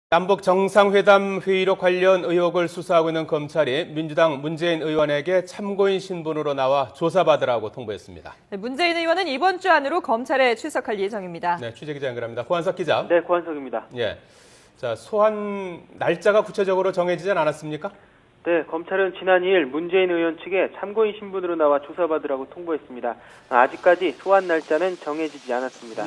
남북 정상회담 회의로 관련 의혹을 수사하고 있는 검찰이 민주당 문재인 의원에게 참고인 신분으로 나와 조사받으라고 통보했습니다. 네, 문재인 의원은 이번 주 안으로 검찰에 출석할 예정입니다. 네, 취재기자 연결합니다. 고한석 기자. 네, 고한석입니다. 예, 자, 소환 날짜가 구체적으로 정해지진 않았습니까? 네, 검찰은 지난 2일 문재인 의원 측에 참고인 신분으로 나와 조사받으라고 통보했습니다. 아직까지 소환 날짜는 정해지지 않았습니다.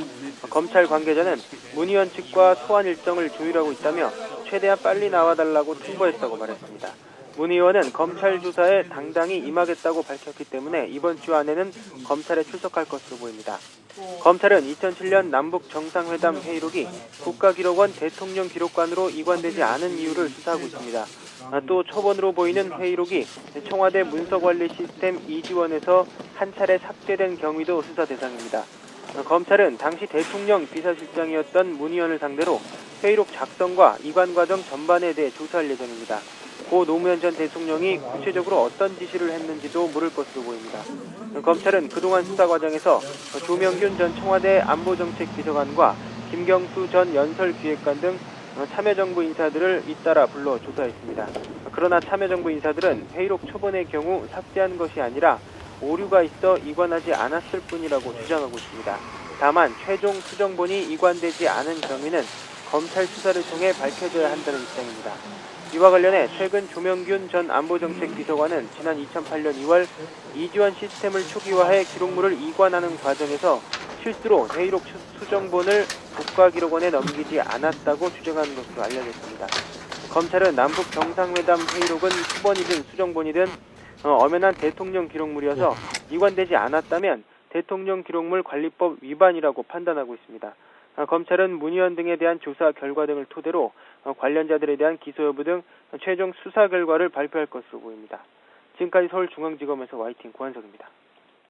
검찰 관계자는 문 의원 측과 소환 일정을 조율하고 있다며 최대한 빨리 나와달라고 통보했다고 말했습니다. 문 의원은 검찰 조사에 당당히 임하겠다고 밝혔기 때문에 이번 주 안에는 검찰에 출석할 것으로 보입니다. 검찰은 2007년 남북 정상회담 회의록이 국가기록원 대통령 기록관으로 이관되지 않은 이유를 수사하고 있습니다. 또 초본으로 보이는 회의록이 청와대 문서관리 시스템 이지원에서 한 차례 삭제된 경위도 수사 대상입니다. 검찰은 당시 대통령 비서실장이었던 문 의원을 상대로 회의록 작성과 이관 과정 전반에 대해 조사할 예정입니다. 고 노무현 전 대통령이 구체적으로 어떤 지시를 했는지도 물을 것으로 보입니다. 검찰은 그동안 수사 과정에서 조명균 전 청와대 안보정책비서관과 김경수 전 연설기획관 등 참여정부 인사들을 잇따라 불러 조사했습니다. 그러나 참여정부 인사들은 회의록 초본의 경우 삭제한 것이 아니라 오류가 있어 이관하지 않았을 뿐이라고 주장하고 있습니다. 다만 최종 수정본이 이관되지 않은 경위는 검찰 수사를 통해 밝혀져야 한다는 입장입니다. 이와 관련해 최근 조명균 전 안보정책비서관은 지난 2008년 2월 이지원 시스템을 초기화해 기록물을 이관하는 과정에서 실수로 회의록 수정본을 국가기록원에 넘기지 않았다고 주장하는 것으로 알려졌습니다. 검찰은 남북 정상회담 회의록은 수본이든 수정본이든 엄연한 대통령 기록물이어서 이관되지 않았다면 대통령 기록물 관리법 위반이라고 판단하고 있습니다. 검찰은 문 의원 등에 대한 조사 결과 등을 토대로 관련자들에 대한 기소 여부 등 최종 수사 결과를 발표할 것으로 보입니다. 지금까지 서울중앙지검에서 YTN 고한석입니다.